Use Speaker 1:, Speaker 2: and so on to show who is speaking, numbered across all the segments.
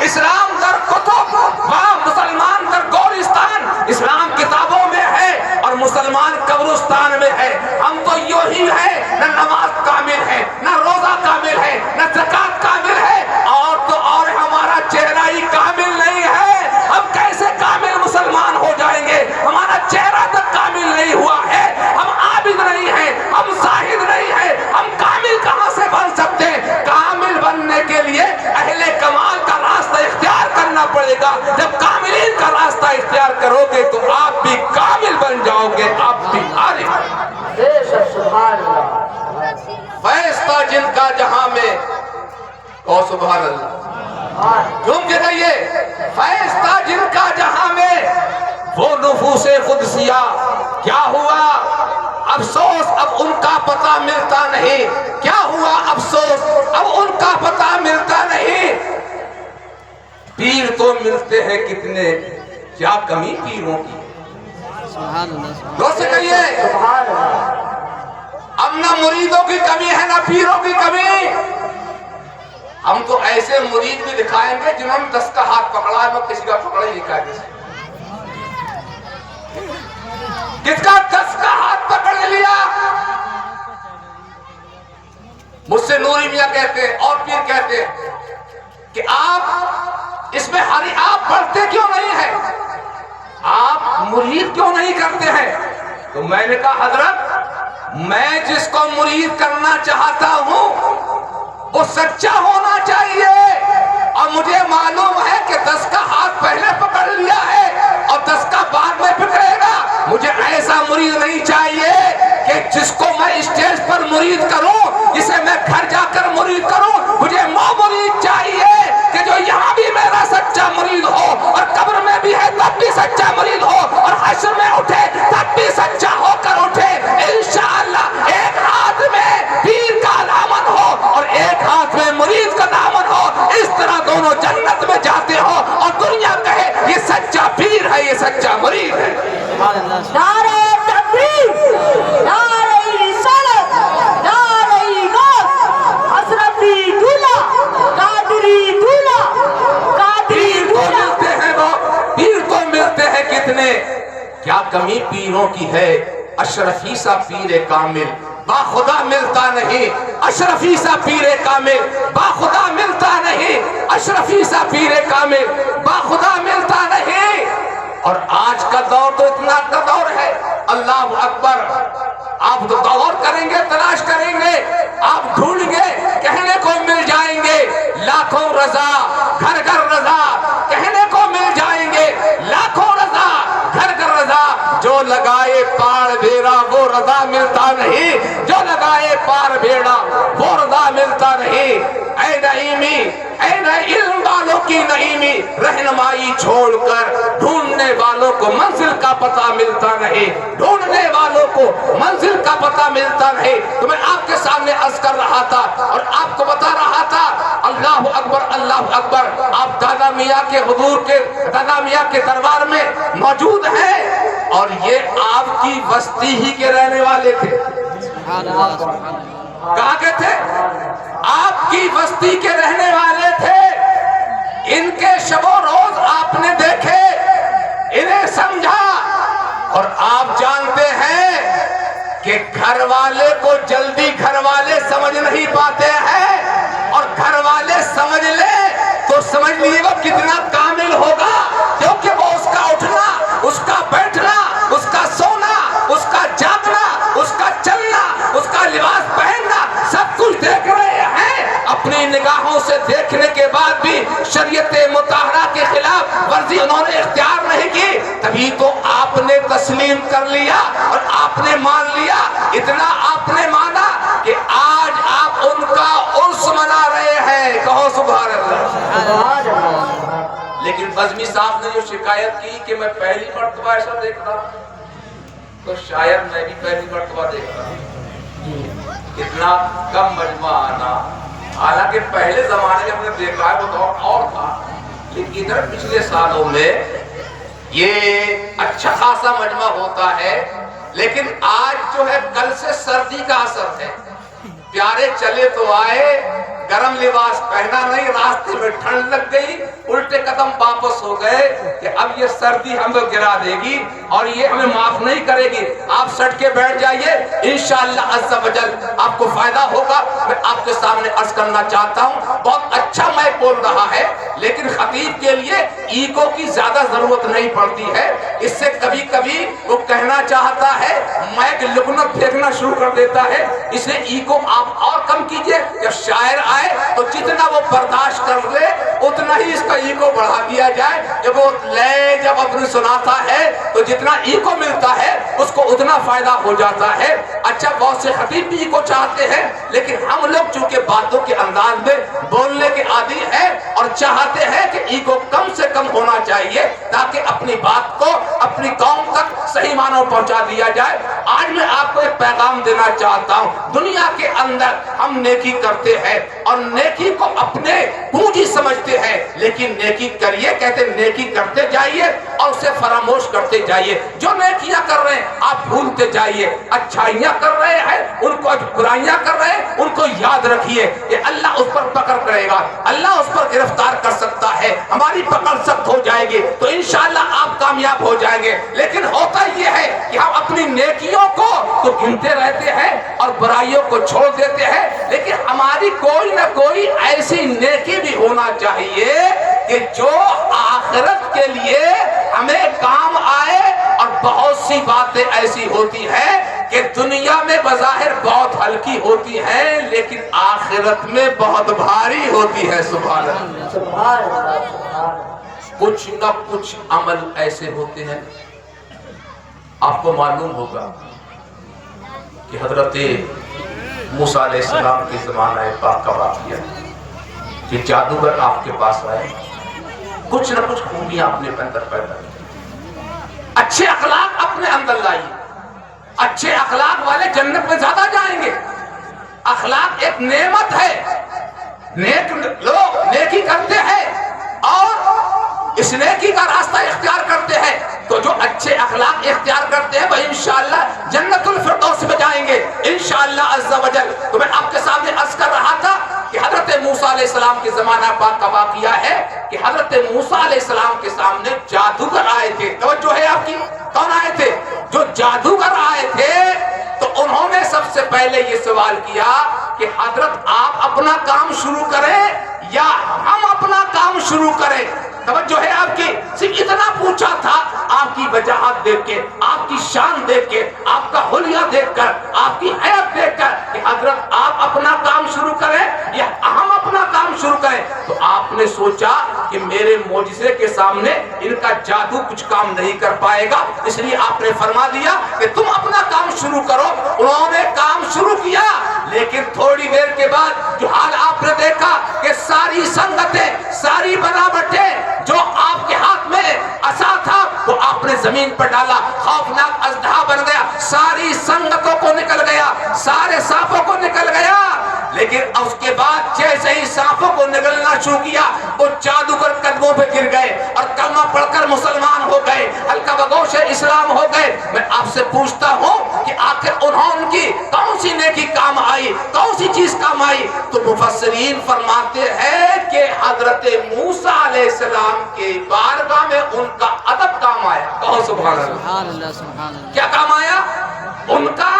Speaker 1: اسلام در کتب وہاں مسلمان در گورستان، اسلام کتابوں میں ہے اور مسلمان قبرستان میں ہے۔ ہم تو یوں ہی ہے، نہ نماز کامل ہے، نہ روزہ کامل ہے، نہ زکوٰۃ کامل ہے، اور ہمارا چہرہ ہی کامل نہیں ہے۔ ہم کیسے کامل مسلمان ہو جائیں گے؟ ہمارا چہرہ تک کامل نہیں ہوا ہے، ہم عابد نہیں ہیں، ہم زاہد نہیں ہیں، ہم کامل کہاں سے بن سکتے ہیں؟ کامل بننے کے لیے اہل کمال کا راستہ اختیار کرنا پڑے گا۔ جب کاملین کا راستہ اختیار کرو گے تو آپ بھی کامل بن جاؤ گے، آپ بھی عارف۔ فیض تھا جن کا جہاں میں، او سبحان اللہ، جھوم کے رہیے، فیض تھا جن کا جہاں میں، وہ نفوس قدسیہ کیا ہوا افسوس اب ان کا پتہ ملتا نہیں، کیا ہوا افسوس اب ان کا پتہ ملتا نہیں۔ پیر تو ملتے ہیں کتنے، کیا کمی پیروں کی؟ دو سے کہیے، اب نہ مریدوں کی کمی ہے نہ پیروں کی کمی۔ ہم تو ایسے مرید بھی دکھائیں گے جنہوں نے 10 کا ہاتھ پکڑا ہے، میں کسی کا پکڑا ہی نہیں کہا جیسے کس کا 10 کا ہاتھ پکڑ لیا۔ مجھ سے نوری میاں کہتے ہیں اور پیر کہتے ہیں کہ آپ اس میں آپ پڑھتے کیوں نہیں ہیں، آپ مرید کیوں نہیں کرتے ہیں؟ تو میں نے کہا حضرت، میں جس کو مرید کرنا چاہتا ہوں وہ سچا ہونا چاہیے، اور مجھے معلوم ہے کہ 10 کا ہاتھ پہلے پکڑ لیا ہے اور 10 کا بعد میں پکڑے گا۔ مجھے ایسا مرید نہیں چاہیے کہ جس کو میں اسٹیج پر مرید کروں، جسے میں گھر جا کر مرید کروں۔ مجھے وہ مرید چاہیے کہ جو یہاں بھی میرا سچا مرید ہو، اور قبر میں بھی ہے تب بھی سچا مرید ہو، اور حشر میں اٹھے تب بھی سچا ہو کر اٹھے۔ انشاءاللہ ایک ہاتھ میں پیر کا دامن ہو اور ایک ہاتھ میں مرید کا دامن ہو، اس طرح دونوں جنت میں جاتے ہو، اور دنیا کہے یہ سچا پیر ہے، یہ سچا مرید ہے۔
Speaker 2: نعرہ تکبیر، نعرہ رسالت، نعرہ غوث، حضرتی دولہ، قادری دولہ، قادری دولہ۔
Speaker 1: ملتے ہیں وہ پیر تو ملتے ہیں کتنے، کیا کمی پیروں کی ہے؟ اشرفی سا پیر کامل با خدا ملتا نہیں، اشرفی سا پیر کامل با خدا ملتا نہیں، اشرفی سا پیر کامل با خدا ملتا نہیں۔ اور آج کا دور تو اتنا کا دور ہے، اللہ اکبر، آپ دور کریں گے، تلاش کریں گے، آپ ڈھونڈیں گے، کہنے کو مل جائیں گے لاکھوں رضا، گھر گھر رضا، کہنے کو مل جائیں گے لاکھوں رضا، گھر گھر رضا۔ جو لگائے پار بھیڑا وہ رضا ملتا نہیں، جو لگائے پار بھیڑا وہ رضا ملتا نہیں۔ اے نعیمی، اے علم والوں کی نعیمی، رہنمائی چھوڑ کر ڈھونڈنے والوں کو منزل کا پتہ ملتا نہیں، ڈھونڈنے والوں کو منزل کا پتہ ملتا نہیں۔ تو میں آپ کے سامنے عرض کر رہا تھا اور آپ کو بتا رہا تھا، اللہ اکبر، اللہ اکبر، آپ دادا میاں کے حضور کے، دادا میاں کے دربار میں موجود ہیں، اور یہ آپ کی بستی ہی کے رہنے والے تھے۔ کہاں کے تھے؟ آپ کی بستی کے رہنے والے تھے۔ ان کے شب و روز آپ نے دیکھے، انہیں سمجھا، اور آپ جانتے ہیں کہ گھر والے کو جلدی گھر والے سمجھ نہیں پاتے ہیں، اور گھر والے سمجھ لے تو سمجھ لیے وہ کتنا کامل ہوگا، کیونکہ وہ اس کا اٹھنا، اس کا بیٹھنا، اس کا سونا، اس کا جاگنا، اس کا چلنا، اس کا لباس پہننا، سب کچھ دیکھ رہے ہیں۔ اپنی نگاہوں سے دیکھنے کے بعد بھی شریعت مطہرہ کے خلاف ورزی انہوں نے اختیار نہیں کی، تبھی تو آپ نے تسلیم کر لیا اور آپ نے مان لیا۔ اتنا آپ نے مانا کہ آج آپ ان کا عرس منا رہے ہیں، کہو سبحان اللہ۔ لیکن بزمی صاحب نے جو شکایت کی کہ میں پہلی مرتبہ ایسا دیکھ رہا ہوں، تو شاید میں بھی پہلی مرتبہ دیکھ رہا ہوں۔ اتنا کم مجمع آنا، حالانکہ پہلے زمانے میں ہم نے دیکھا ہے وہ دور اور تھا، لیکن ادھر پچھلے سالوں میں یہ اچھا خاصا مجمع ہوتا ہے، لیکن آج جو ہے کل سے سردی کا اثر ہے۔ پیارے چلے تو آئے गरम लिबास पहना नहीं, रास्ते में ठंड लग गई, उल्टे कदम वापस हो गए कि अब ये सर्दी हमें गिरा देगी और ये हमें माफ नहीं करेगी। आप सट के बैठ जाइए, इंशाअल्लाह अज़्ज़ा वजल आपको फायदा होगा। मैं आपके सामने अर्ज करना चाहता हूँ, बहुत अच्छा मैं बोल रहा है, लेकिन खतीब के लिए ईगो की ज्यादा जरूरत नहीं पड़ती है। इससे कभी कभी वो कहना चाहता है, माइक लुकनत फेंकना शुरू कर देता है, इसलिए ईगो आप और कम कीजिए। जब शायर आए तो जितना वो बर्दाश्त कर ले उतना ही इसका ईगो बढ़ा दिया जाए। जब वो ले जब अपनी सुनाता है तो जितना ईगो मिलता है उसको उतना फायदा हो जाता है। अच्छा, बहुत से खतीब भी ईगो चाहते हैं, लेकिन हम लोग चूंकि बातों के अंदाज में बोलने के आदी है और चाहते हैं कि ईगो कम से कम होना चाहिए ताकि अपनी बात को अपनी कौम तक सही मानों में पहुंचा दिया जाए। आज मैं आपको एक पैगाम देना चाहता हूं। दुनिया के अंदर हम नेकी करते हैं और नेकी को अपने पूंजी समझते हैं, लेकिन नेकी करिए, कहते नेकी करते जाइए और उसे फरामोश करते जाइए। जो नेकियां कर रहे हैं आप भूलते जाइए, अच्छाइयां कर रहे हैं उनको, बुराइयां कर रहे हैं उनको याद रखिए। ये अल्लाह उस पर पकड़ करेगा, अल्लाह उस पर गिरफ्तार कर सकता है, हमारी पकड़ सख्त हो जाएगी तो इंशाअल्लाह आप कामयाब हो जाएंगे। लेकिन होता ये है कि हम अपनी नेकियों को तो गिनते रहते हैं और बुराइयों को छोड़ देते हैं, लेकिन हमारी कोई ना कोई ऐसी नेकी भी होना चाहिए कि जो आखिरत के लिए हमें काम आए। और बहुत सी बातें ऐसी होती हैं कि दुनिया में बज़ाहिर बहुत हल्की होती हैं, लेकिन आखिरत में बहुत भारी होती है। सुभान अल्लाह। कुछ न कुछ अमल ऐसे होते हैं, आपको मालूम होगा कि हजरत मूसा अलैहिस्सलाम के ज़माने पाक का वाक़या कि जादूगर आपके पास आए, कुछ न कुछ खूबियां अपने अंदर पैदा की, अच्छे अखलाक अपने अंदर लाइए। अच्छे अखलाक वाले जन्नत में ज्यादा जाएंगे। अखलाक एक नेमत है, नेक लोग नेकी करते हैं और इस नेकी का रास्ता इख्तियार करते हैं, तो जो अच्छे अखलाक इख्तियार करते हैं वह इंशाअल्लाह जन्नतुल फिरदौस में जाएंगे इंशाअल्लाह अज़्ज़ा वजल। तो मैं आपके सामने अर्ज कर रहा था कि हजरत मूसा अलैहिस्सलाम के ज़माना पाक का वाक़या है कि हजरत मूसा अलैहिस्सलाम के सामने जादूगर आए थे। तवज्जो है आपकी, कौन आए थे? जो जादूगर आए थे तो उन्होंने सबसे पहले ये सवाल किया कि हजरत आप अपना काम शुरू करें या हम अपना काम शुरू करें। तवज्जो है आपकी, सिर्फ इतना पूछा था, आपकी वजाहत देख के, आपकी शान देख के, आपका हुलिया देखकर, आपकी हैत देखकर कि हजरत आप अपना काम शुरू करें या हम अपना काम शुरू करें। तो आपने सोचा कि मेरे मोजिज़े के सामने इनका जादू कुछ काम नहीं कर पाएगा, इसलिए आपने फरमा दिया कि तुम अपना काम शुरू करो। उन्होंने काम शुरू किया, लेकिन थोड़ी देर के बाद जो हाल आपने देखा कि सारी संगतें, सारी बनावटें जो आपके हाथ में असा था वो आपने जमीन पर डाला, खौफनाक अजदहा बन गया, सारी संगतों को निकल गया, सारे सांपों को निकल गया। लेकिन उसके बाद जैसे ही सांपों को निकलना शुरू किया वो जादूगर कदमों पे गिर गए और कलमा पढ़कर मुसलमान हो गए, हल्का बगोश इस्लाम हो गए। मैं आपसे पूछता हूँ कि आखिर उनकी कौन सी नेकी काम आई, कौन सी चीज काम आई? तो मुफस्सिरीन फरमाते हैं कि हजरत मूसा अलैहिस्सलाम के बारगाह में उनका अदब काम आया। कहो सुभान अल्लाह। क्या काम आया? उनका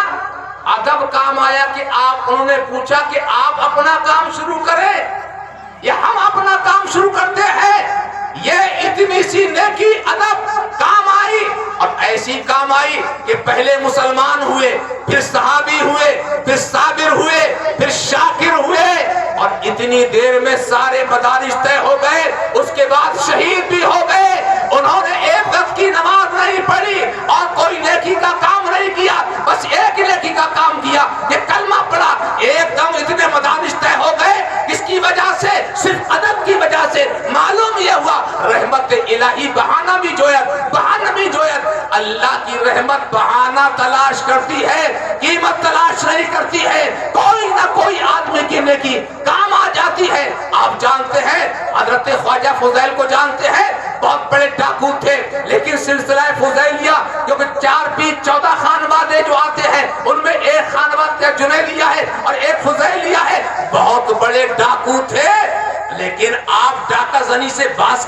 Speaker 1: अदब काम आया कि उन्होंने पूछा कि आप अपना काम शुरू करें या हम अपना काम शुरू करते हैं। ये इतनी सी नेकी अदब काम आई और ऐसी काम आई कि पहले मुसलमान हुए, फिर सहाबी हुए, फिर साबिर हुए, फिर शाकिर हुए और इतनी देर में सारे मदारिस तय हो गए। उसके बाद शहीद भी हो गए। उन्होंने एक वक्त की नमाज नहीं पढ़ी और कोई नेकी का काम नहीं किया, बस एक नेकी का काम किया कि कलमा पढ़ा। एकदम इतने मदारिस तय हो गए, किसकी वजह से? सिर्फ अदब की वजह से। मालूम यह हुआ रहमत इलाही बहाना भी जोयत, बहाना भी जोयत। अल्लाह की रहमत बहाना तलाश करती है, कीमत तलाश नहीं करती है। कोई ना कोई आदमी की नेकी काम आ जाती है। आप जानते हैं हजरत ख्वाजा फुज़ैल को जानते हैं, بہت بڑے ڈاکو تھے، لیکن سلسلہ فضیلیہ کیونکہ 4 5 14 خانوادے جو آتے ہیں ان میں ایک خانواد کا جنیدیہ ہے اور ایک فضیلیہ ہے، بہت بڑے ڈاکو تھے، لیکن آپ ڈاکہ زنی سے باز